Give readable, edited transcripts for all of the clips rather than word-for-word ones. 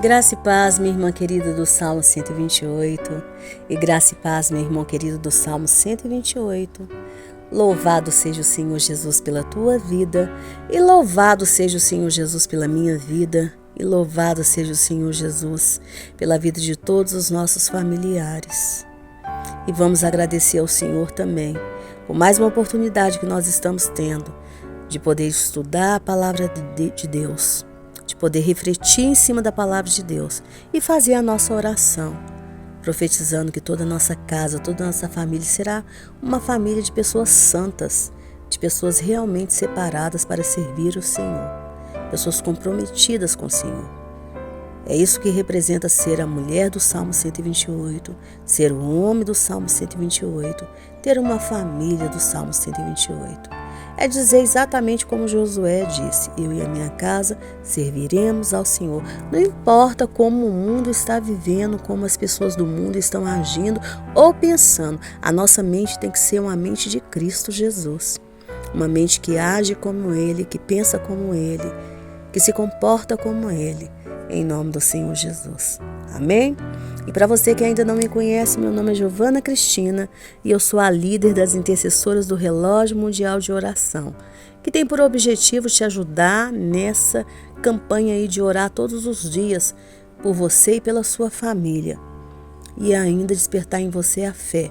Graça e paz, minha irmã querida do Salmo 128. E graça e paz, meu irmão querido do Salmo 128. Louvado seja o Senhor Jesus pela tua vida. E louvado seja o Senhor Jesus pela minha vida. E louvado seja o Senhor Jesus pela vida de todos os nossos familiares. E vamos agradecer ao Senhor também por mais uma oportunidade que nós estamos tendo de poder estudar a palavra de Deus, de poder refletir em cima da palavra de Deus e fazer a nossa oração, profetizando que toda a nossa casa, toda a nossa família será uma família de pessoas santas, de pessoas realmente separadas para servir o Senhor, pessoas comprometidas com o Senhor. É isso que representa ser a mulher do Salmo 128, ser o homem do Salmo 128, ter uma família do Salmo 128. É dizer exatamente como Josué disse: eu e a minha casa serviremos ao Senhor. Não importa como o mundo está vivendo, como as pessoas do mundo estão agindo ou pensando, a nossa mente tem que ser uma mente de Cristo Jesus. Uma mente que age como Ele, que pensa como Ele, que se comporta como Ele. Em nome do Senhor Jesus. Amém? E para você que ainda não me conhece, meu nome é Giovana Cristina e eu sou a líder das intercessoras do Relógio Mundial de Oração, que tem por objetivo te ajudar nessa campanha aí de orar todos os dias por você e pela sua família. E ainda despertar em você a fé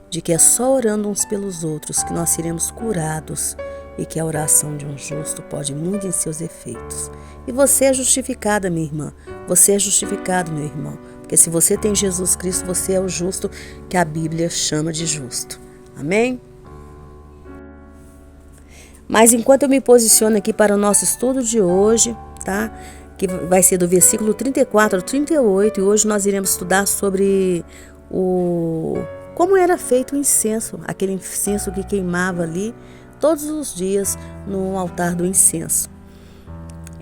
de que é só orando uns pelos outros que nós seremos curados e que a oração de um justo pode muito em seus efeitos. E você é justificada, minha irmã. Você é justificado, meu irmão. Porque se você tem Jesus Cristo, você é o justo que a Bíblia chama de justo. Amém? Mas enquanto eu me posiciono aqui para o nosso estudo de hoje, tá? Que vai ser do versículo 34 ao 38. E hoje nós iremos estudar sobre como era feito o incenso. Aquele incenso que queimava ali todos os dias no altar do incenso.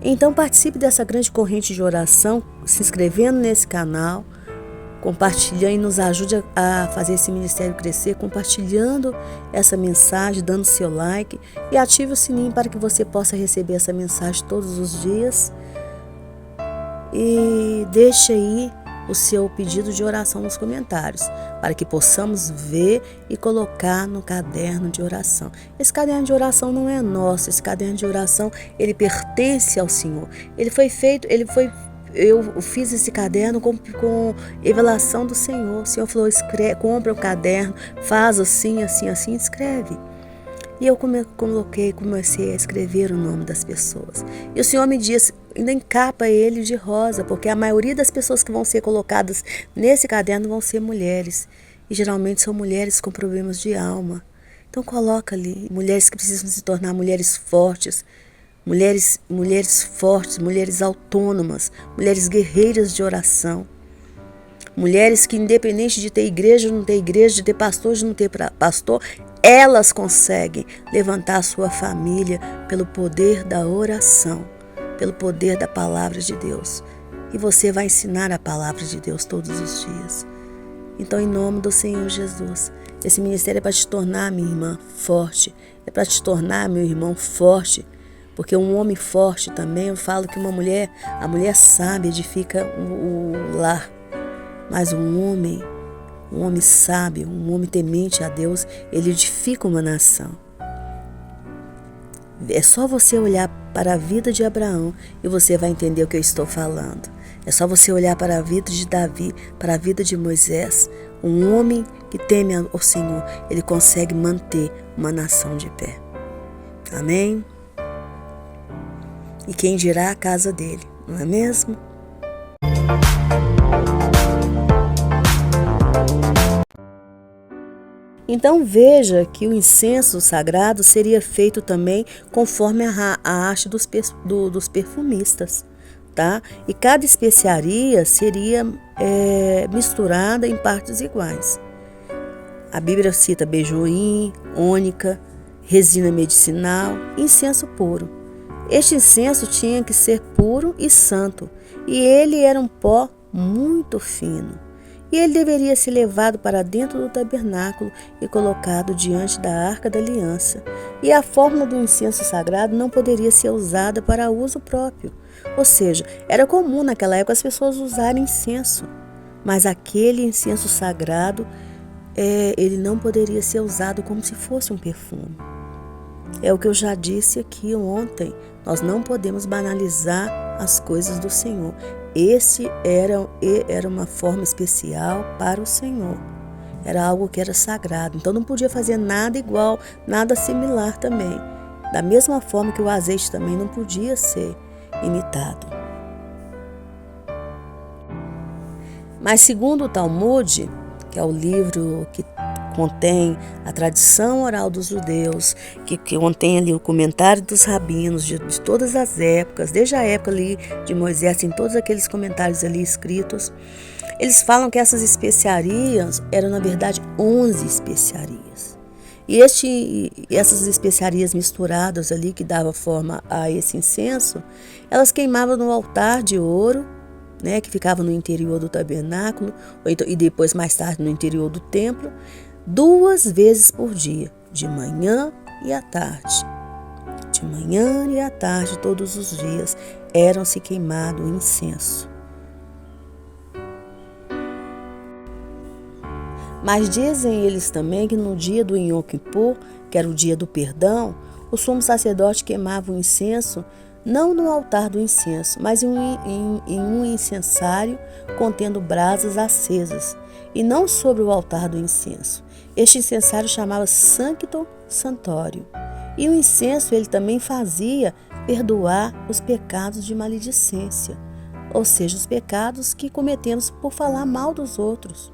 Então participe dessa grande corrente de oração, se inscrevendo nesse canal, compartilhando e nos ajude a fazer esse ministério crescer, compartilhando essa mensagem, dando seu like e ative o sininho para que você possa receber essa mensagem todos os dias. E deixe aí o seu pedido de oração nos comentários, para que possamos ver e colocar no caderno de oração. Esse caderno de oração não é nosso, esse caderno de oração, ele pertence ao Senhor. Eu fiz esse caderno com revelação do Senhor. O Senhor falou: compra um caderno, faz assim, assim, assim, escreve. E eu comecei a escrever o nome das pessoas. E o Senhor me disse: ainda encapa ele de rosa, porque a maioria das pessoas que vão ser colocadas nesse caderno vão ser mulheres. E geralmente são mulheres com problemas de alma. Então coloca ali, mulheres que precisam se tornar mulheres fortes, mulheres fortes, mulheres autônomas, mulheres guerreiras de oração. Mulheres que, independente de ter igreja ou não ter igreja, de ter pastor ou de não ter pastor, elas conseguem levantar a sua família pelo poder da oração, pelo poder da palavra de Deus. E você vai ensinar a palavra de Deus todos os dias. Então, em nome do Senhor Jesus, esse ministério é para te tornar, minha irmã, forte. É para te tornar, meu irmão, forte. Porque um homem forte também, eu falo que a mulher sábia edifica o lar. Mas um homem sábio, um homem temente a Deus, ele edifica uma nação. É só você olhar para a vida de Abraão e você vai entender o que eu estou falando. É só você olhar para a vida de Davi, para a vida de Moisés. Um homem que teme ao Senhor, ele consegue manter uma nação de pé. Amém? E quem dirá a casa dele, não é mesmo? Então veja que o incenso sagrado seria feito também conforme a arte dos perfumistas, tá? E cada especiaria seria misturada em partes iguais. A Bíblia cita benjoim, ônica, resina medicinal, incenso puro. Este incenso tinha que ser puro e santo, e ele era um pó muito fino. E ele deveria ser levado para dentro do tabernáculo e colocado diante da arca da aliança. E a fórmula do incenso sagrado não poderia ser usada para uso próprio, Ou seja, era comum naquela época as pessoas usarem incenso, mas aquele incenso sagrado, ele não poderia ser usado como se fosse um perfume. É o que eu já disse aqui ontem, nós não podemos banalizar as coisas do Senhor. Esse era uma forma especial para o Senhor. Era algo que era sagrado, então não podia fazer nada igual, nada similar também. Da mesma forma que o azeite também não podia ser imitado. Mas segundo o Talmud, que é o livro que contém a tradição oral dos judeus, que contém ali o comentário dos rabinos de todas as épocas, desde a época ali de Moisés, tem todos aqueles comentários ali escritos. Eles falam que essas especiarias eram, na verdade, 11 especiarias. E essas especiarias misturadas ali, que dava forma a esse incenso, elas queimavam no altar de ouro, que ficava no interior do tabernáculo, e depois, mais tarde, no interior do templo, 2 vezes por dia, de manhã e à tarde. De manhã e à tarde, todos os dias, eram-se queimado o incenso. Mas dizem eles também que no dia do Yom Kippur, que era o dia do perdão, o sumo sacerdote queimava o incenso não no altar do incenso, mas em um incensário contendo brasas acesas, e não sobre o altar do incenso. Este incensário chamava Sancto Sanctorum. E o incenso ele também fazia perdoar os pecados de maledicência, ou seja, os pecados que cometemos por falar mal dos outros.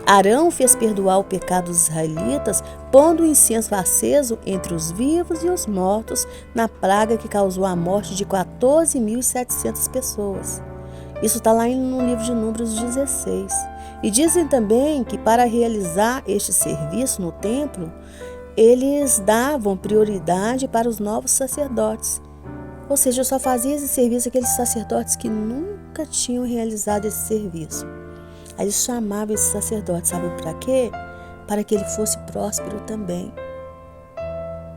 Arão fez perdoar o pecado dos israelitas, pondo o incenso aceso entre os vivos e os mortos na praga que causou a morte de 14.700 pessoas. Isso está lá no livro de Números 16. E dizem também que para realizar este serviço no templo, eles davam prioridade para os novos sacerdotes. Ou seja, só fazia esse serviço aqueles sacerdotes que nunca tinham realizado esse serviço. Aí eles chamavam esse sacerdote, sabe para quê? Para que ele fosse próspero também.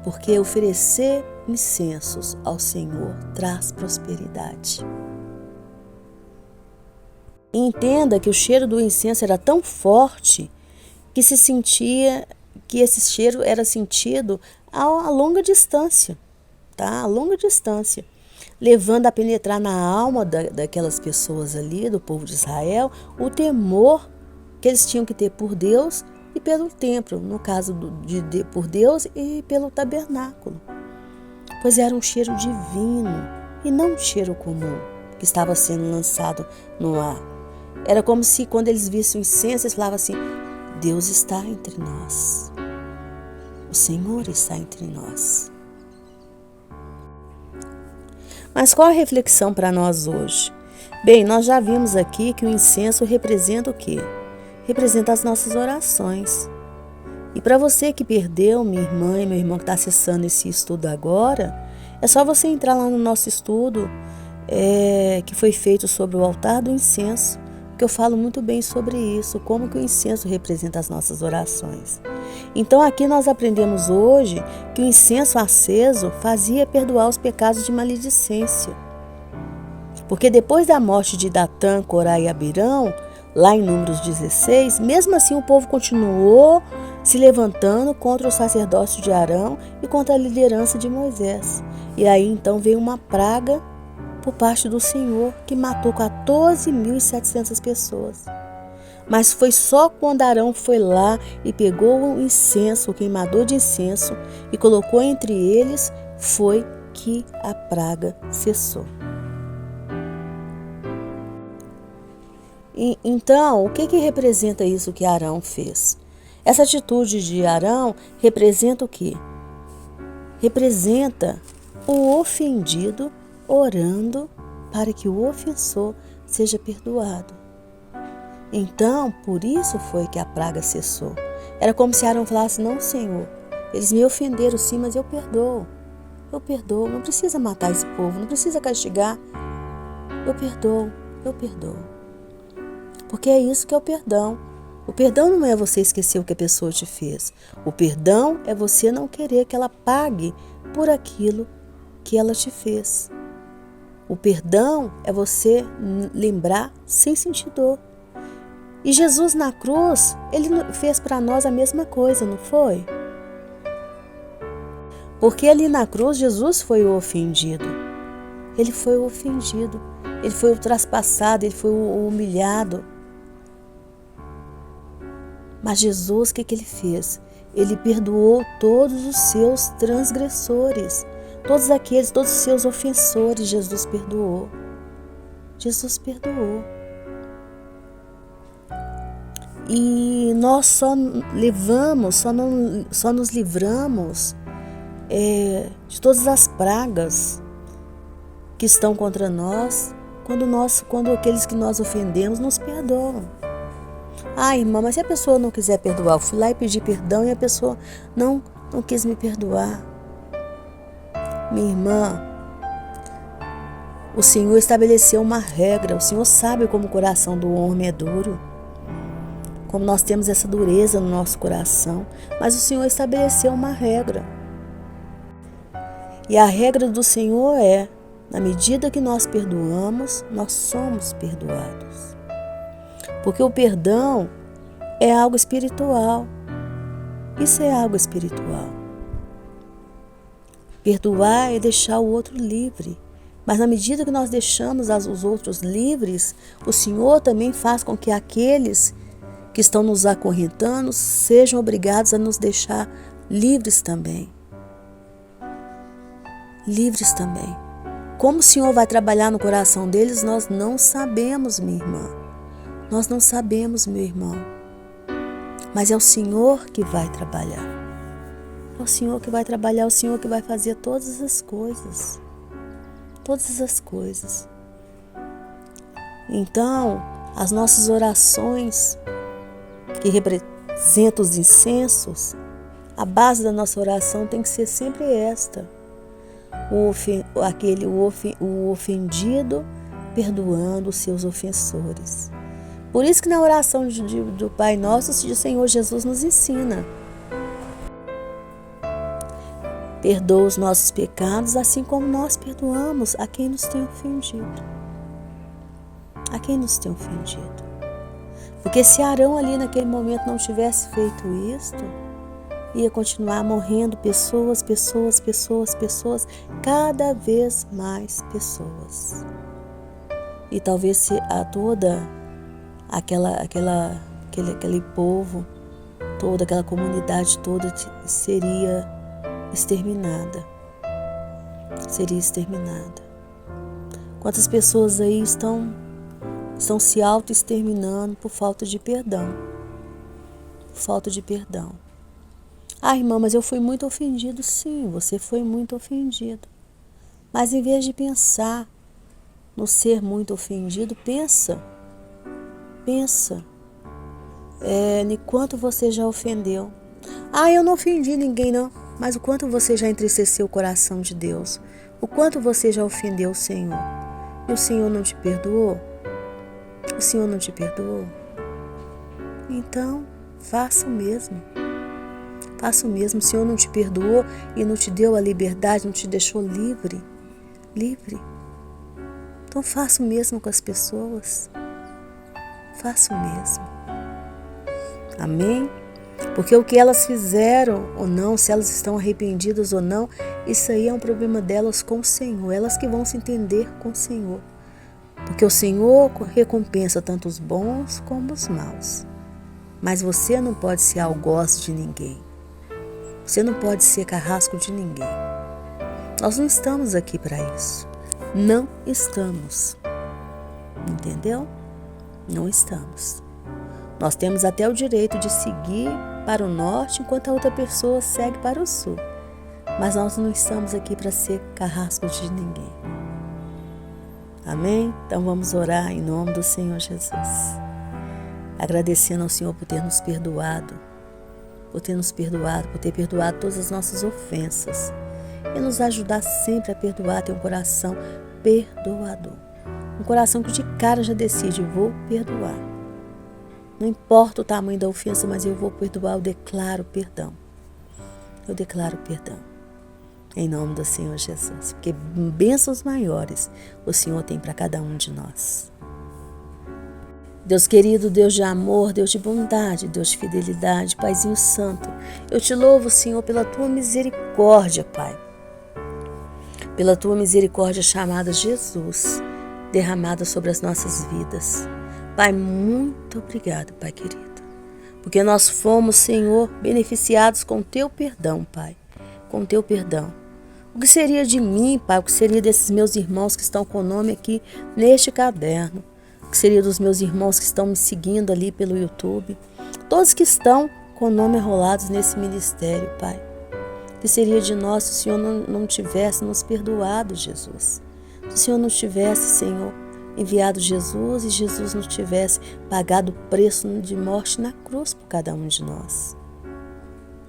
Porque oferecer incensos ao Senhor traz prosperidade. E entenda que o cheiro do incenso era tão forte que se sentia, que esse cheiro era sentido a longa distância, tá? A longa distância, levando a penetrar na alma daquelas pessoas ali, do povo de Israel, o temor que eles tinham que ter por Deus e pelo templo, no caso por Deus e pelo tabernáculo. Pois era um cheiro divino e não um cheiro comum que estava sendo lançado no ar. Era como se quando eles vissem o incenso, eles falavam assim: Deus está entre nós. O Senhor está entre nós. Mas qual a reflexão para nós hoje? Bem, nós já vimos aqui que o incenso representa o quê? Representa as nossas orações. E para você que perdeu, minha irmã e meu irmão que está acessando esse estudo agora, é só você entrar lá no nosso estudo que foi feito sobre o altar do incenso, que eu falo muito bem sobre isso, como que o incenso representa as nossas orações. Então aqui nós aprendemos hoje que o incenso aceso fazia perdoar os pecados de maledicência. Porque depois da morte de Datã, Corá e Abirão, lá em Números 16, mesmo assim o povo continuou se levantando contra o sacerdócio de Arão e contra a liderança de Moisés. E aí então veio uma praga por parte do Senhor que matou 14.700 pessoas. Mas foi só quando Arão foi lá e pegou o incenso, o queimador de incenso, e colocou entre eles, foi que a praga cessou. Então, o que representa isso que Arão fez? Essa atitude de Arão representa o quê? Representa o ofendido orando para que o ofensor seja perdoado. Então, por isso foi que a praga cessou. Era como se Arão falasse: não, Senhor, eles me ofenderam sim, mas eu perdoo. Eu perdoo, não precisa matar esse povo, não precisa castigar. Eu perdoo. Porque é isso que é o perdão. O perdão não é você esquecer o que a pessoa te fez. O perdão é você não querer que ela pague por aquilo que ela te fez. O perdão é você lembrar sem sentir dor. E Jesus na cruz, ele fez para nós a mesma coisa, não foi? Porque ali na cruz, Jesus foi o ofendido. Ele foi o ofendido. Ele foi o traspassado, ele foi o humilhado. Mas Jesus, o que ele fez? Ele perdoou todos os seus transgressores. Todos os seus ofensores, Jesus perdoou. Jesus perdoou. E nós só nos livramos de todas as pragas que estão contra nós quando aqueles que nós ofendemos nos perdoam. Ah, irmã, mas se a pessoa não quiser perdoar, eu fui lá e pedi perdão e a pessoa não quis me perdoar. Minha irmã, o Senhor estabeleceu uma regra. O Senhor sabe como o coração do homem é duro, como nós temos essa dureza no nosso coração, mas o Senhor estabeleceu uma regra. E a regra do Senhor é, na medida que nós perdoamos, nós somos perdoados. Porque o perdão é algo espiritual. Isso é algo espiritual. Perdoar é deixar o outro livre. Mas na medida que nós deixamos os outros livres, o Senhor também faz com que aqueles que estão nos acorrentando sejam obrigados a nos deixar livres também. Livres também. Como o Senhor vai trabalhar no coração deles, nós não sabemos, minha irmã. Nós não sabemos, meu irmão. Mas é o Senhor que vai trabalhar. É o Senhor que vai trabalhar, é o Senhor que vai fazer todas as coisas. Todas as coisas. Então, as nossas orações, que representam os incensos, a base da nossa oração tem que ser sempre esta. O ofendido perdoando os seus ofensores. Por isso que na oração do Pai Nosso, o Senhor Jesus nos ensina. Perdoa os nossos pecados, assim como nós perdoamos a quem nos tem ofendido. A quem nos tem ofendido. Porque se Arão ali naquele momento não tivesse feito isto, ia continuar morrendo pessoas, cada vez mais pessoas. E talvez se aquele povo, toda aquela comunidade toda seria exterminada. Seria exterminada. Quantas pessoas aí estão se auto-exterminando por falta de perdão. Por falta de perdão. Ah, irmã, mas eu fui muito ofendido. Sim, você foi muito ofendido. Mas em vez de pensar no ser muito ofendido, pensa em quanto você já ofendeu. Ah, eu não ofendi ninguém não, mas o quanto você já entristeceu o coração de Deus, o quanto você já ofendeu o Senhor. E o Senhor não te perdoou? O Senhor não te perdoou? Então, faça o mesmo. Faça o mesmo. O Senhor não te perdoou e não te deu a liberdade, não te deixou livre. Livre. Então faça o mesmo com as pessoas. Faça o mesmo. Amém? Porque o que elas fizeram ou não, se elas estão arrependidas ou não, isso aí é um problema delas com o Senhor. Elas que vão se entender com o Senhor. Porque o Senhor recompensa tanto os bons como os maus. Mas você não pode ser algoz de ninguém. Você não pode ser carrasco de ninguém. Nós não estamos aqui para isso. Não estamos. Entendeu? Não estamos. Nós temos até o direito de seguir para o norte enquanto a outra pessoa segue para o sul. Mas nós não estamos aqui para ser carrasco de ninguém. Amém? Então vamos orar em nome do Senhor Jesus. Agradecendo ao Senhor por ter nos perdoado. Por ter perdoado todas as nossas ofensas. E nos ajudar sempre a perdoar, ter um coração perdoador. Um coração que de cara já decide, vou perdoar. Não importa o tamanho da ofensa, mas eu vou perdoar, eu declaro perdão. Eu declaro perdão. em nome do Senhor Jesus, porque bênçãos maiores o Senhor tem para cada um de nós. Deus querido, Deus de amor, Deus de bondade, Deus de fidelidade, Paizinho Santo, eu te louvo, Senhor, pela tua misericórdia, Pai. Pela tua misericórdia chamada Jesus, derramada sobre as nossas vidas. Pai, muito obrigado, Pai querido, porque nós fomos, Senhor, beneficiados com o teu perdão, Pai, com o teu perdão. O que seria de mim, Pai, o que seria desses meus irmãos que estão com o nome aqui neste caderno? O que seria dos meus irmãos que estão me seguindo ali pelo YouTube? Todos que estão com o nome arrolados nesse ministério, Pai. O que seria de nós se o Senhor não tivesse nos perdoado, Jesus? Se o Senhor não tivesse, Senhor, enviado Jesus e Jesus não tivesse pagado o preço de morte na cruz por cada um de nós.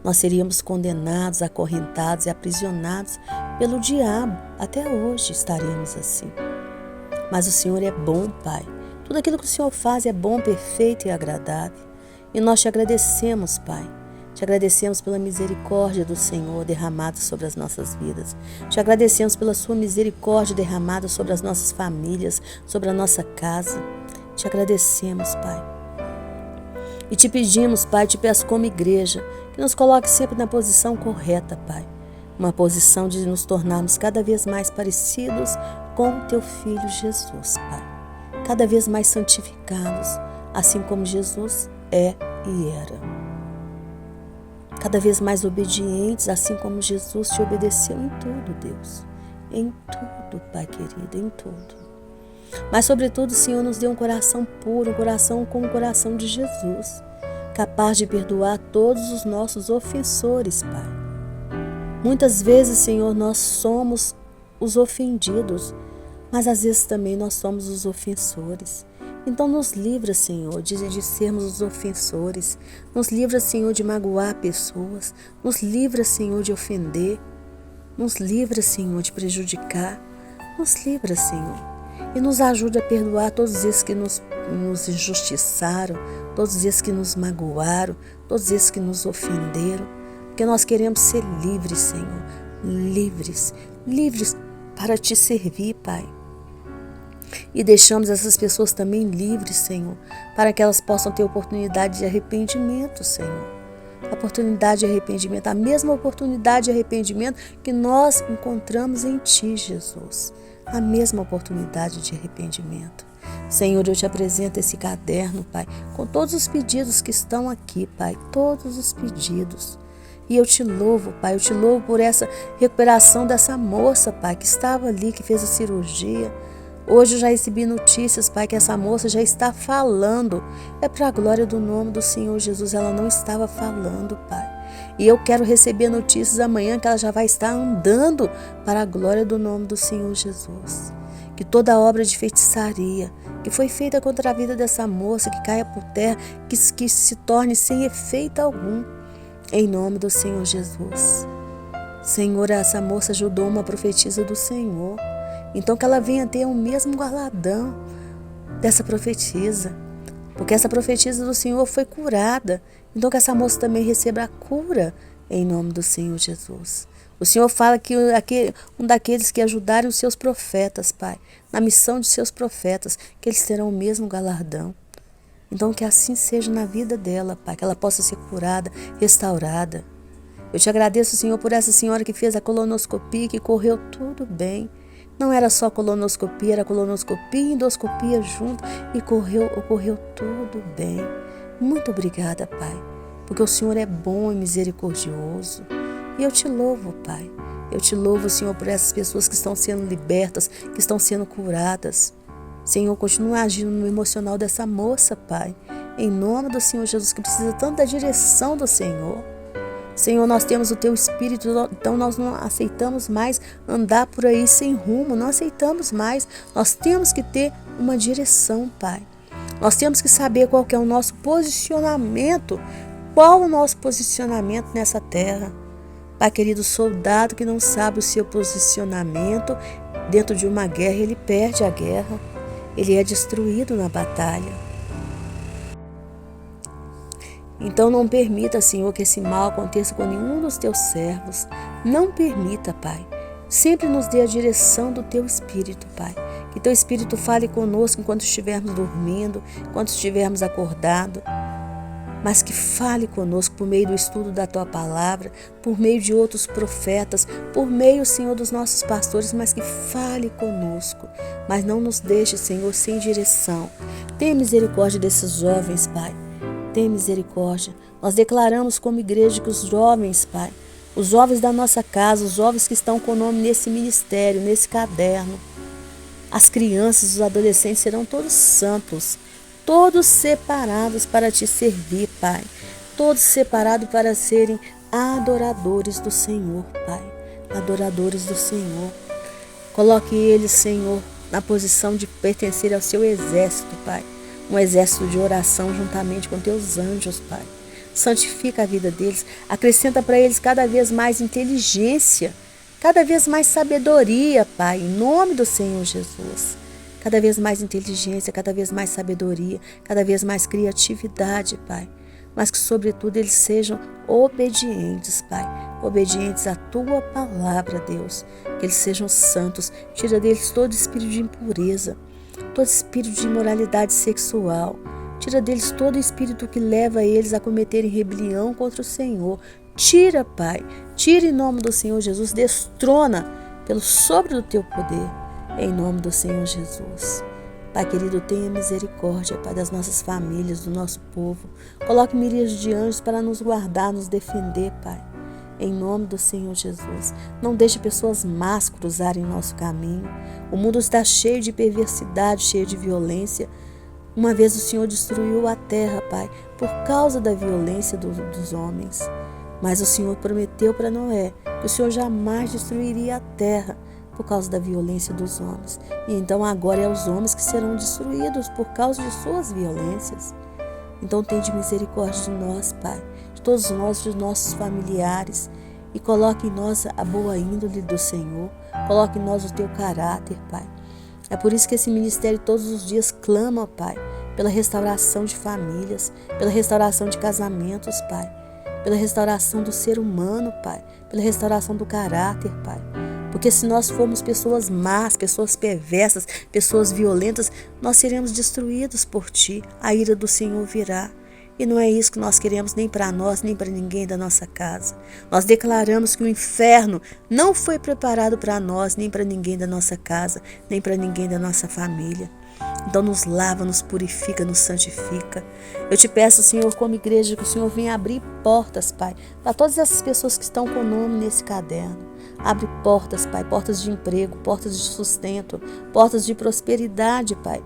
Nós seríamos condenados, acorrentados e aprisionados pelo diabo. Até hoje estaremos assim. Mas o Senhor é bom, Pai. Tudo aquilo que o Senhor faz é bom, perfeito e agradável. E nós te agradecemos, Pai. Te agradecemos pela misericórdia do Senhor derramada sobre as nossas vidas. Te agradecemos pela sua misericórdia derramada sobre as nossas famílias, sobre a nossa casa. Te agradecemos, Pai. E te pedimos, Pai, te peço como igreja, que nos coloque sempre na posição correta, Pai. Uma posição de nos tornarmos cada vez mais parecidos com o teu Filho Jesus, Pai. Cada vez mais santificados, assim como Jesus é e era. Cada vez mais obedientes, assim como Jesus te obedeceu em tudo, Deus. Em tudo, Pai querido, em tudo. Mas, sobretudo, o Senhor nos deu um coração puro, um coração como o coração de Jesus, capaz de perdoar todos os nossos ofensores, Pai. Muitas vezes, Senhor, nós somos os ofendidos, mas às vezes também nós somos os ofensores. Então nos livra, Senhor, de sermos os ofensores. Nos livra, Senhor, de magoar pessoas. Nos livra, Senhor, de ofender. Nos livra, Senhor, de prejudicar. Nos livra, Senhor. E nos ajuda a perdoar todos esses que nos injustiçaram, todos esses que nos magoaram, todos esses que nos ofenderam. Porque nós queremos ser livres, Senhor. Livres. Livres para te servir, Pai. E deixamos essas pessoas também livres, Senhor, para que elas possam ter oportunidade de arrependimento, Senhor. A oportunidade de arrependimento, a mesma oportunidade de arrependimento que nós encontramos em Ti, Jesus. A mesma oportunidade de arrependimento. Senhor, eu te apresento esse caderno, Pai, com todos os pedidos que estão aqui, Pai, todos os pedidos. E eu te louvo, Pai, eu te louvo por essa recuperação dessa moça, Pai, que estava ali, que fez a cirurgia. Hoje eu já recebi notícias, Pai, que essa moça já está falando. É para a glória do nome do Senhor Jesus, ela não estava falando, Pai. E eu quero receber notícias amanhã que ela já vai estar andando para a glória do nome do Senhor Jesus. Que toda obra de feitiçaria que foi feita contra a vida dessa moça, que caia por terra, que se torne sem efeito algum. Em nome do Senhor Jesus. Senhor, essa moça ajudou uma profetisa do Senhor. Então que ela venha ter o mesmo galardão dessa profetisa. Porque essa profetisa do Senhor foi curada. Então que essa moça também receba a cura em nome do Senhor Jesus. O Senhor fala que um daqueles que ajudarem os seus profetas, Pai, na missão de seus profetas, que eles terão o mesmo galardão. Então que assim seja na vida dela, Pai, que ela possa ser curada, restaurada. Eu te agradeço, Senhor, por essa senhora que fez a colonoscopia, que correu tudo bem. Não era só colonoscopia, era colonoscopia e endoscopia junto e ocorreu tudo bem. Muito obrigada, Pai, porque o Senhor é bom e misericordioso. E eu te louvo, Pai. Eu te louvo, Senhor, por essas pessoas que estão sendo libertas, que estão sendo curadas. Senhor, continua agindo no emocional dessa moça, Pai. Em nome do Senhor Jesus, que precisa tanto da direção do Senhor. Senhor, nós temos o Teu Espírito, então nós não aceitamos mais andar por aí sem rumo, não aceitamos mais. Nós temos que ter uma direção, Pai. Nós temos que saber qual que é o nosso posicionamento, qual o nosso posicionamento nessa terra. Pai querido, soldado que não sabe o seu posicionamento dentro de uma guerra, ele perde a guerra, ele é destruído na batalha. Então não permita, Senhor, que esse mal aconteça com nenhum dos teus servos. Não permita, Pai. Sempre nos dê a direção do Teu Espírito, Pai. Que Teu Espírito fale conosco enquanto estivermos dormindo, enquanto estivermos acordados. Mas que fale conosco por meio do estudo da Tua Palavra, por meio de outros profetas, por meio, Senhor, dos nossos pastores, mas que fale conosco. Mas não nos deixe, Senhor, sem direção. Tenha misericórdia desses jovens, Pai. Tenha misericórdia. Nós declaramos como igreja que os jovens, Pai, os jovens da nossa casa, os jovens que estão com o nome nesse ministério, nesse caderno, as crianças, os adolescentes serão todos santos, todos separados para te servir, Pai. Todos separados para serem adoradores do Senhor, Pai. Adoradores do Senhor. Coloque eles, Senhor, na posição de pertencer ao seu exército, Pai. Um exército de oração juntamente com teus anjos, Pai. Santifica a vida deles, acrescenta para eles cada vez mais inteligência, cada vez mais sabedoria, Pai, em nome do Senhor Jesus. Cada vez mais inteligência, cada vez mais sabedoria, cada vez mais criatividade, Pai. Mas que, sobretudo, eles sejam obedientes, Pai. Obedientes à Tua palavra, Deus. Que eles sejam santos. Tira deles todo espírito de impureza, todo espírito de imoralidade sexual. Tira deles todo espírito que leva eles a cometerem rebelião contra o Senhor. Tira, Pai. Tira em nome do Senhor Jesus. Destrona pelo sobre do Teu poder. Em nome do Senhor Jesus. Pai querido, tenha misericórdia, Pai, das nossas famílias, do nosso povo. Coloque miríades de anjos para nos guardar, nos defender, Pai. Em nome do Senhor Jesus. Não deixe pessoas más cruzarem nosso caminho. O mundo está cheio de perversidade, cheio de violência. Uma vez o Senhor destruiu a terra, Pai, por causa da violência dos homens. Mas o Senhor prometeu para Noé que o Senhor jamais destruiria a terra por causa da violência dos homens. E então agora é os homens que serão destruídos por causa de suas violências. Então tende misericórdia de nós, Pai, de todos nós, de nossos familiares, e coloque em nós a boa índole do Senhor, coloque em nós o Teu caráter, Pai. É por isso que esse ministério todos os dias clama, Pai, pela restauração de famílias, pela restauração de casamentos, Pai, pela restauração do ser humano, Pai, pela restauração do caráter, Pai. Porque se nós formos pessoas más, pessoas perversas, pessoas violentas, nós seremos destruídos por Ti. A ira do Senhor virá. E não é isso que nós queremos nem para nós, nem para ninguém da nossa casa. Nós declaramos que o inferno não foi preparado para nós, nem para ninguém da nossa casa, nem para ninguém da nossa família. Então nos lava, nos purifica, nos santifica. Eu te peço, Senhor, como igreja, que o Senhor venha abrir portas, Pai, para todas essas pessoas que estão com o nome nesse caderno. Abre portas, Pai, portas de emprego, portas de sustento, portas de prosperidade, Pai.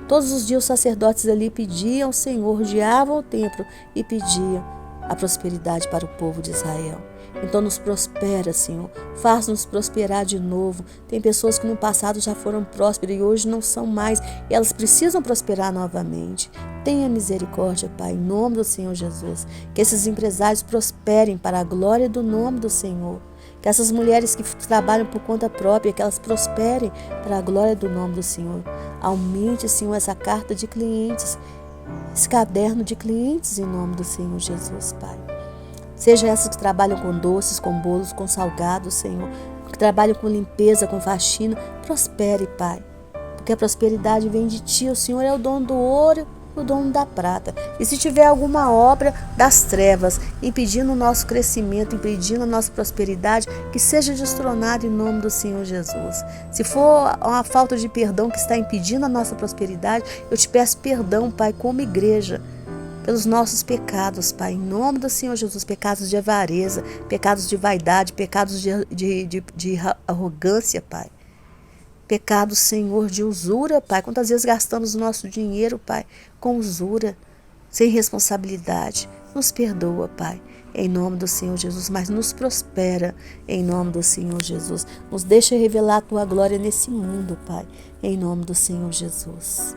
Todos os dias os sacerdotes ali pediam, Senhor, rodeavam o templo e pediam a prosperidade para o povo de Israel. Então nos prospera, Senhor, faz-nos prosperar de novo. Tem pessoas que no passado já foram prósperas e hoje não são mais, e elas precisam prosperar novamente. Tenha misericórdia, Pai, em nome do Senhor Jesus. Que esses empresários prosperem para a glória do nome do Senhor. Que essas mulheres que trabalham por conta própria, que elas prosperem para a glória do nome do Senhor. Aumente, Senhor, essa carta de clientes, esse caderno de clientes em nome do Senhor Jesus, Pai. Seja essas que trabalham com doces, com bolos, com salgados, Senhor, que trabalham com limpeza, com faxina, prospere, Pai. Porque a prosperidade vem de Ti, o Senhor é o dono do ouro, o dono da prata. E se tiver alguma obra das trevas impedindo o nosso crescimento, impedindo a nossa prosperidade, que seja destronado em nome do Senhor Jesus. Se for uma falta de perdão que está impedindo a nossa prosperidade, eu te peço perdão, Pai, como igreja, pelos nossos pecados, Pai, em nome do Senhor Jesus, pecados de avareza, pecados de vaidade, pecados de arrogância, Pai. Pecado, Senhor, de usura, Pai. Quantas vezes gastamos o nosso dinheiro, Pai, com usura, sem responsabilidade. Nos perdoa, Pai, em nome do Senhor Jesus, mas nos prospera em nome do Senhor Jesus. Nos deixa revelar a Tua glória nesse mundo, Pai, em nome do Senhor Jesus.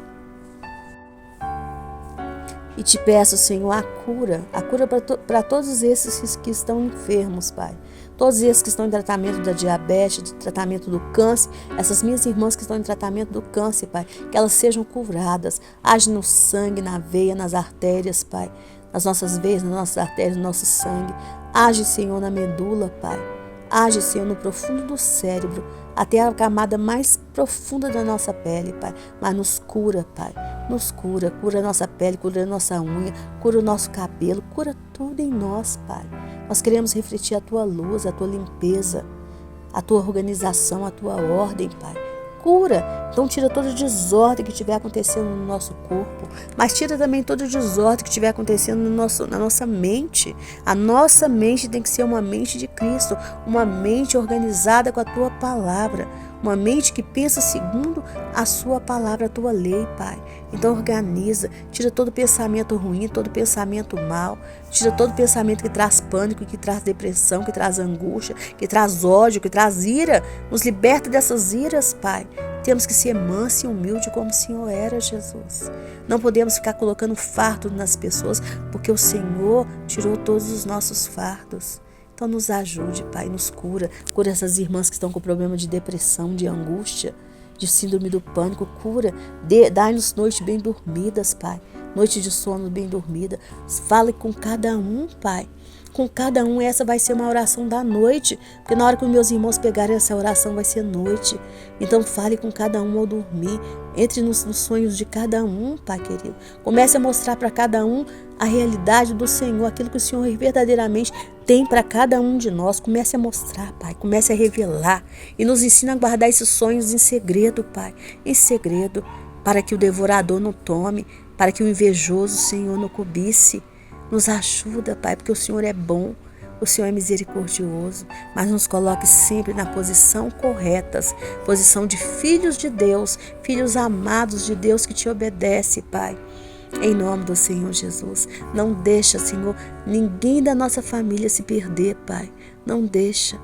E te peço, Senhor, a cura para todos esses que estão enfermos, Pai. Todos esses que estão em tratamento da diabetes, de tratamento do câncer, essas minhas irmãs que estão em tratamento do câncer, Pai, que elas sejam curadas. Age no sangue, na veia, nas artérias, Pai, nas nossas veias, nas nossas artérias, no nosso sangue. Age, Senhor, na medula, Pai. Age, Senhor, no profundo do cérebro, até a camada mais profunda da nossa pele, Pai. Mas nos cura, Pai. Nos cura. Cura a nossa pele, cura a nossa unha, cura o nosso cabelo, cura tudo em nós, Pai. Nós queremos refletir a Tua luz, a Tua limpeza, a Tua organização, a Tua ordem, Pai. Cura. Então tira toda desordem que estiver acontecendo no nosso corpo, mas tira também toda desordem que estiver acontecendo na nossa mente. A nossa mente tem que ser uma mente de Cristo, uma mente organizada com a Tua palavra, uma mente que pensa segundo a Sua palavra, a Tua lei, Pai. Então organiza, tira todo pensamento ruim, todo pensamento mal, tira todo pensamento que traz pânico, que traz depressão, que traz angústia, que traz ódio, que traz ira. Nos liberta dessas iras, Pai. Temos que ser manso e humilde como o Senhor era, Jesus. Não podemos ficar colocando fardo nas pessoas, porque o Senhor tirou todos os nossos fardos. Então nos ajude, Pai, nos cura. Cura essas irmãs que estão com problema de depressão, de angústia, de síndrome do pânico. Cura. Dai-nos noites bem dormidas, Pai. Noite de sono bem dormida. Fale com cada um, Pai. Com cada um, essa vai ser uma oração da noite, porque na hora que os meus irmãos pegarem essa oração vai ser noite. Então fale com cada um ao dormir, entre nos sonhos de cada um, Pai querido. Comece a mostrar para cada um a realidade do Senhor, aquilo que o Senhor verdadeiramente tem para cada um de nós. Comece a mostrar, Pai, comece a revelar e nos ensina a guardar esses sonhos em segredo, Pai, em segredo, para que o devorador não tome, para que o invejoso, Senhor, não cobice. Nos ajuda, Pai, porque o Senhor é bom, o Senhor é misericordioso, mas nos coloque sempre na posição correta, posição de filhos de Deus, filhos amados de Deus que te obedece, Pai. Em nome do Senhor Jesus, não deixa, Senhor, ninguém da nossa família se perder, Pai. Não deixa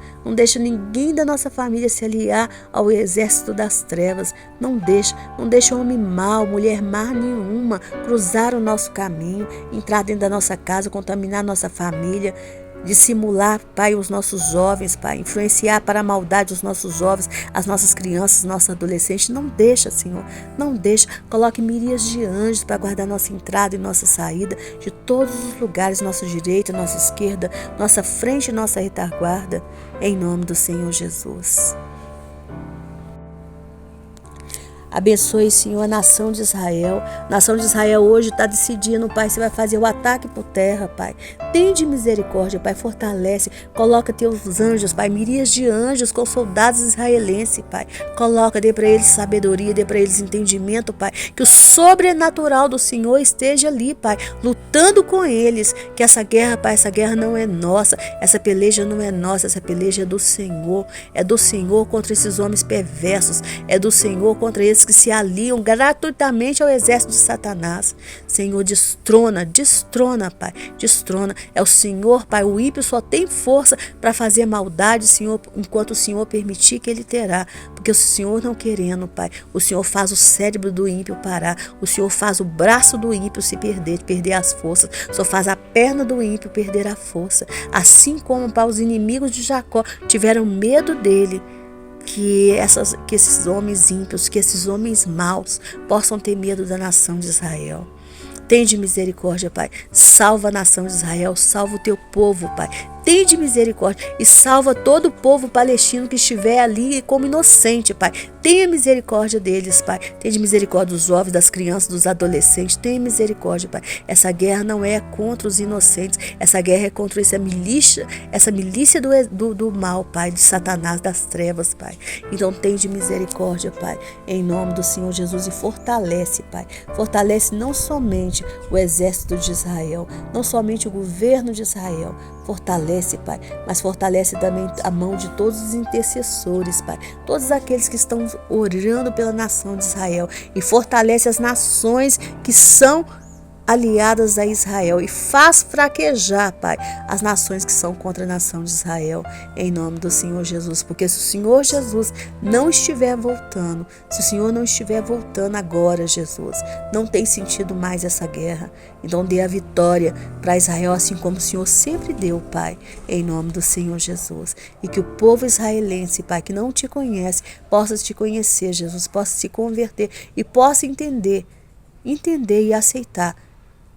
ninguém da nossa família se aliar ao exército das trevas. Não deixa homem mau, mulher má nenhuma cruzar o nosso caminho, entrar dentro da nossa casa, contaminar a nossa família, dissimular, Pai, os nossos jovens, Pai, influenciar para a maldade os nossos jovens, as nossas crianças, nossos adolescentes. Não deixa, Senhor, não deixa. Coloque miríades de anjos para guardar nossa entrada e nossa saída de todos os lugares, nossa direita, nossa esquerda, nossa frente e nossa retaguarda, em nome do Senhor Jesus. Abençoe, Senhor, a nação de Israel. A nação de Israel hoje está decidindo, Pai, você vai fazer o ataque por terra, Pai. Tende misericórdia, Pai, fortalece. Coloca teus anjos, Pai, miríades de anjos com soldados israelenses, Pai. Coloca, dê para eles sabedoria, dê para eles entendimento, Pai. Que o sobrenatural do Senhor esteja ali, Pai, lutando com eles. Que essa guerra, Pai, essa guerra não é nossa. Essa peleja não é nossa, essa peleja é do Senhor. É do Senhor contra esses homens perversos. É do Senhor contra esses que se aliam gratuitamente ao exército de Satanás. Senhor, destrona, Pai, destrona. É o Senhor, Pai, o ímpio só tem força para fazer maldade, Senhor, enquanto o Senhor permitir que ele terá. Porque o Senhor não querendo, Pai, o Senhor faz o cérebro do ímpio parar, o Senhor faz o braço do ímpio se perder as forças, só faz a perna do ímpio perder a força. Assim como, Pai, os inimigos de Jacó tiveram medo dele, que esses homens ímpios, que esses homens maus possam ter medo da nação de Israel. Tende misericórdia, Pai. Salva a nação de Israel, salva o teu povo, Pai. Tende misericórdia e salva todo o povo palestino que estiver ali como inocente, Pai. Tenha misericórdia deles, Pai. Tenha misericórdia dos jovens, das crianças, dos adolescentes. Tenha misericórdia, Pai. Essa guerra não é contra os inocentes. Essa guerra é contra essa milícia do mal, Pai, de Satanás, das trevas, Pai. Então, tenha misericórdia, Pai, em nome do Senhor Jesus, e fortalece, Pai. Fortalece não somente o exército de Israel, não somente o governo de Israel. Fortalece, Pai, mas fortalece também a mão de todos os intercessores, Pai, todos aqueles que estão orando pela nação de Israel, e fortalece as nações que são aliadas a Israel e faz fraquejar, Pai, as nações que são contra a nação de Israel, em nome do Senhor Jesus. Porque se o Senhor Jesus não estiver voltando, se o Senhor não estiver voltando agora, Jesus, não tem sentido mais essa guerra. Então dê a vitória para Israel, assim como o Senhor sempre deu, Pai, em nome do Senhor Jesus. E que o povo israelense, Pai, que não te conhece, possa te conhecer, Jesus, possa se converter e possa entender e aceitar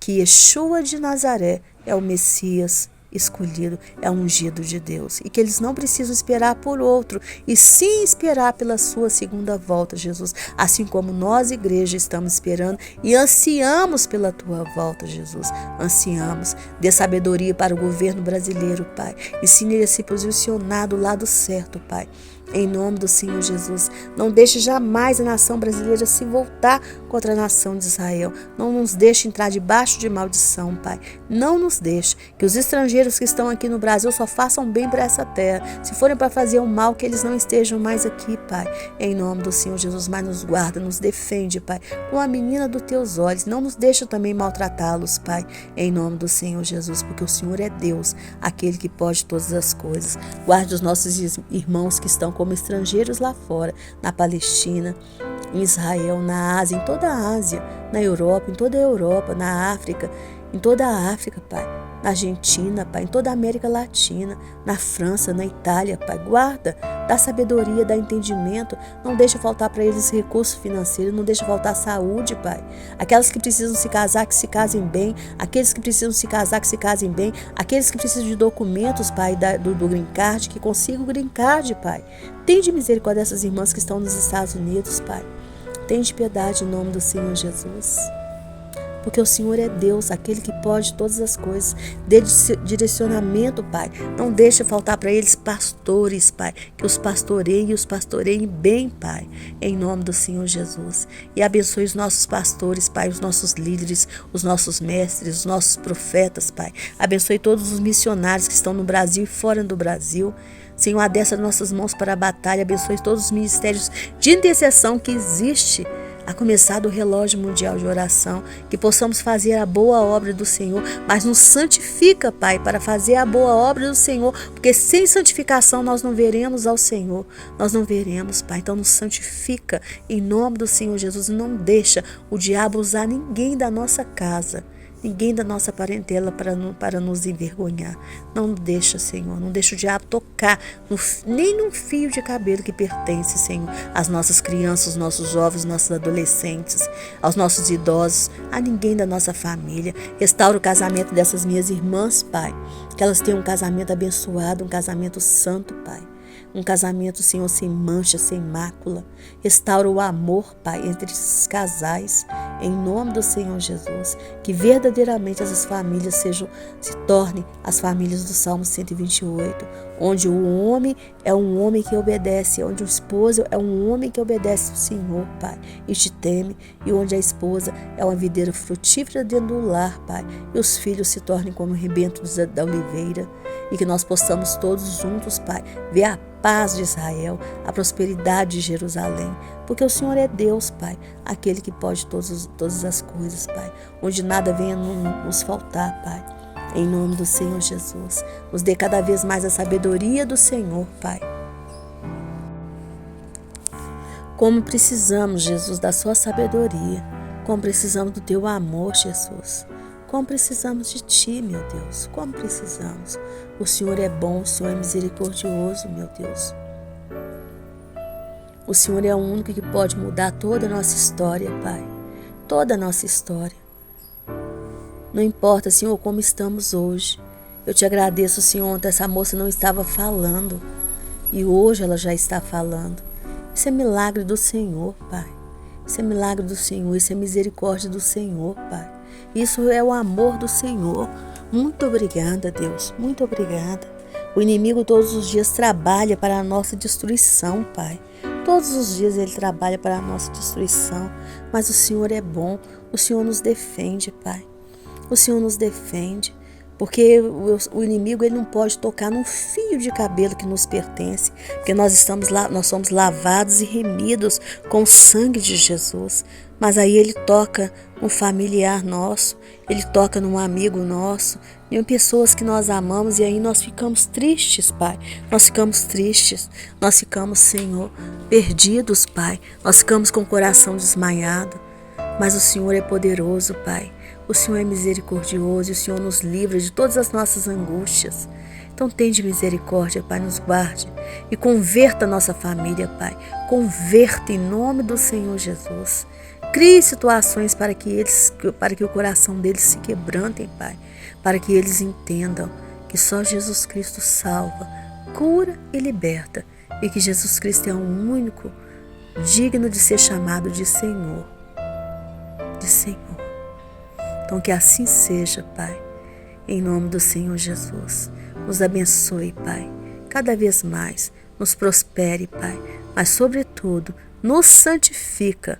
que Yeshua de Nazaré é o Messias, escolhido, é ungido de Deus. E que eles não precisam esperar por outro, e sim esperar pela sua segunda volta, Jesus. Assim como nós, igreja, estamos esperando e ansiamos pela tua volta, Jesus. Ansiamos. Dê sabedoria para o governo brasileiro, Pai. Ensine ele a se posicionar do lado certo, Pai. Em nome do Senhor Jesus, não deixe jamais a nação brasileira se voltar contra a nação de Israel. Não nos deixe entrar debaixo de maldição, Pai. Não nos deixe. Que os estrangeiros que estão aqui no Brasil só façam bem para essa terra. Se forem para fazer o mal, que eles não estejam mais aqui, Pai. Em nome do Senhor Jesus, mas nos guarda, nos defende, Pai. Com a menina dos teus olhos, não nos deixe também maltratá-los, Pai. Em nome do Senhor Jesus, porque o Senhor é Deus, aquele que pode todas as coisas. Guarde os nossos irmãos que estão como estrangeiros lá fora, na Palestina, em Israel, na Ásia, em toda a Ásia, na Europa, em toda a Europa, na África, em toda a África, Pai, na Argentina, Pai, em toda a América Latina, na França, na Itália, Pai, guarda, dá sabedoria, dá entendimento, não deixa faltar para eles recursos financeiros, não deixa faltar saúde, Pai. Aquelas que precisam se casar, que se casem bem, aqueles que precisam se casar, que se casem bem, aqueles que precisam de documentos, Pai, do Green Card, que consigam o Green Card, Pai. Tende misericórdia dessas irmãs que estão nos Estados Unidos, Pai. Tende piedade em nome do Senhor Jesus. Porque o Senhor é Deus, aquele que pode todas as coisas. Dê direcionamento, Pai. Não deixe faltar para eles pastores, Pai. Que os pastoreiem bem, Pai. Em nome do Senhor Jesus. E abençoe os nossos pastores, Pai, os nossos líderes, os nossos mestres, os nossos profetas, Pai. Abençoe todos os missionários que estão no Brasil e fora do Brasil. Senhor, adestra nossas mãos para a batalha. Abençoe todos os ministérios de intercessão que existe, a começar do relógio mundial de oração, que possamos fazer a boa obra do Senhor, mas nos santifica, Pai, para fazer a boa obra do Senhor, porque sem santificação nós não veremos ao Senhor, nós não veremos, Pai. Então nos santifica em nome do Senhor Jesus, e não deixa o diabo usar ninguém da nossa casa, ninguém da nossa parentela para nos envergonhar. Não deixa, Senhor, não deixa o diabo tocar nem num fio de cabelo que pertence, Senhor, às nossas crianças, aos nossos jovens, nossos adolescentes, aos nossos idosos, a ninguém da nossa família. Restaura o casamento dessas minhas irmãs, Pai, que elas tenham um casamento abençoado, um casamento santo, Pai. Um casamento, Senhor, sem mancha, sem mácula. Restaura o amor, Pai, entre esses casais, em nome do Senhor Jesus. Que verdadeiramente essas famílias se tornem as famílias do Salmo 128, onde o homem é um homem que obedece, onde o esposo é um homem que obedece ao Senhor, Pai, e te teme, e onde a esposa é uma videira frutífera dentro do lar, Pai, e os filhos se tornem como o rebento da oliveira. E que nós possamos todos juntos, Pai, ver a paz de Israel, a prosperidade de Jerusalém, porque o Senhor é Deus, Pai, aquele que pode todas as coisas, Pai, onde nada venha nos faltar, Pai. Em nome do Senhor Jesus, nos dê cada vez mais a sabedoria do Senhor, Pai. Como precisamos, Jesus, da sua sabedoria, como precisamos do teu amor, Jesus. Como precisamos de Ti, meu Deus, como precisamos. O Senhor é bom, o Senhor é misericordioso, meu Deus. O Senhor é o único que pode mudar toda a nossa história, Pai. Toda a nossa história. Não importa, Senhor, como estamos hoje. Eu te agradeço, Senhor, ontem essa moça não estava falando e hoje ela já está falando. Isso é milagre do Senhor, Pai. Isso é milagre do Senhor, isso é misericórdia do Senhor, Pai. Isso é o amor do Senhor. Muito obrigada, Deus. Muito obrigada. O inimigo todos os dias trabalha para a nossa destruição, Pai. Todos os dias ele trabalha para a nossa destruição. Mas o Senhor é bom. O Senhor nos defende, Pai. O Senhor nos defende. Porque o inimigo ele não pode tocar num fio de cabelo que nos pertence. Porque nós somos lavados e remidos com o sangue de Jesus. Mas aí ele toca num familiar nosso, ele toca num amigo nosso, em pessoas que nós amamos, e aí nós ficamos tristes, Pai. Nós ficamos tristes, nós ficamos, Senhor, perdidos, Pai. Nós ficamos com o coração desmaiado. Mas o Senhor é poderoso, Pai. O Senhor é misericordioso e o Senhor nos livra de todas as nossas angústias. Então tende misericórdia, Pai, nos guarde e converta a nossa família, Pai. Converta em nome do Senhor Jesus. Crie situações para que o coração deles se quebrantem, Pai. Para que eles entendam que só Jesus Cristo salva, cura e liberta, e que Jesus Cristo é o único digno de ser chamado de Senhor. Então que assim seja, Pai, em nome do Senhor Jesus. Nos abençoe, Pai, cada vez mais, nos prospere, Pai, mas sobretudo, nos santifica,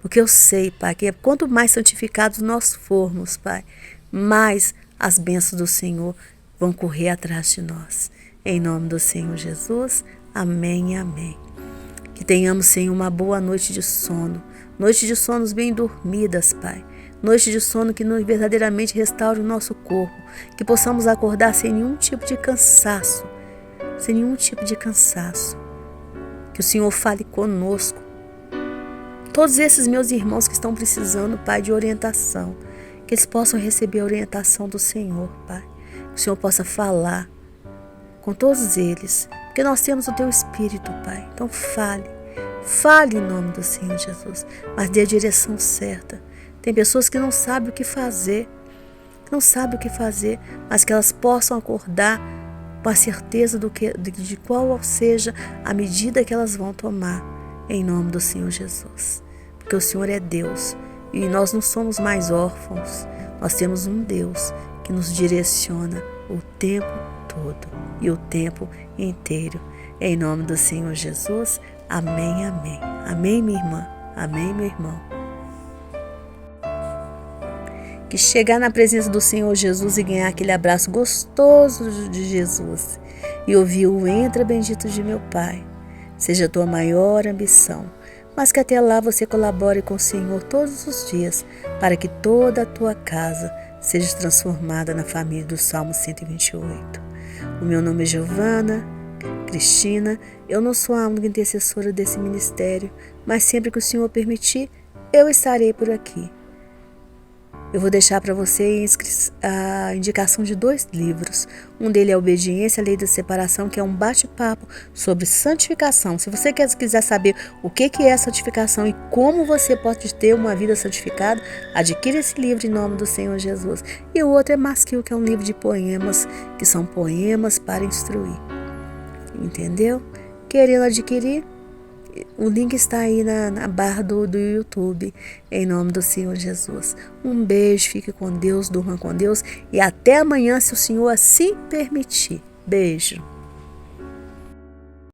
porque eu sei, Pai, que quanto mais santificados nós formos, Pai, mais as bênçãos do Senhor vão correr atrás de nós. Em nome do Senhor Jesus, amém e amém. Que tenhamos, Senhor, uma boa noite de sonos bem dormidas, Pai. Noite de sono que verdadeiramente restaure o nosso corpo, que possamos acordar sem nenhum tipo de cansaço, Que o Senhor fale conosco. Todos esses meus irmãos que estão precisando, Pai, de orientação, que eles possam receber a orientação do Senhor, Pai. Que o Senhor possa falar com todos eles, porque nós temos o Teu Espírito, Pai. Então fale em nome do Senhor Jesus, mas dê a direção certa. Tem pessoas que não sabem o que fazer, mas que elas possam acordar com a certeza de qual seja a medida que elas vão tomar, em nome do Senhor Jesus. Porque o Senhor é Deus e nós não somos mais órfãos, nós temos um Deus que nos direciona o tempo todo e o tempo inteiro. Em nome do Senhor Jesus, amém, amém. Amém, minha irmã, amém, meu irmão. Que chegar na presença do Senhor Jesus e ganhar aquele abraço gostoso de Jesus e ouvir o entra bendito de meu Pai, seja a tua maior ambição, mas que até lá você colabore com o Senhor todos os dias para que toda a tua casa seja transformada na família do Salmo 128. O meu nome é Giovana Cristina, eu não sou a única intercessora desse ministério, mas sempre que o Senhor permitir, eu estarei por aqui. Eu vou deixar para você a indicação de 2 livros. Um deles é Obediência à Lei da Separação, que é um bate-papo sobre santificação. Se você quiser saber o que é santificação e como você pode ter uma vida santificada, adquira esse livro em nome do Senhor Jesus. E o outro é Masquil, que é um livro de poemas, que são poemas para instruir. Entendeu? Querendo adquirir? O link está aí na barra do YouTube, em nome do Senhor Jesus. Um beijo, fique com Deus, durma com Deus e até amanhã, se o Senhor assim permitir. Beijo.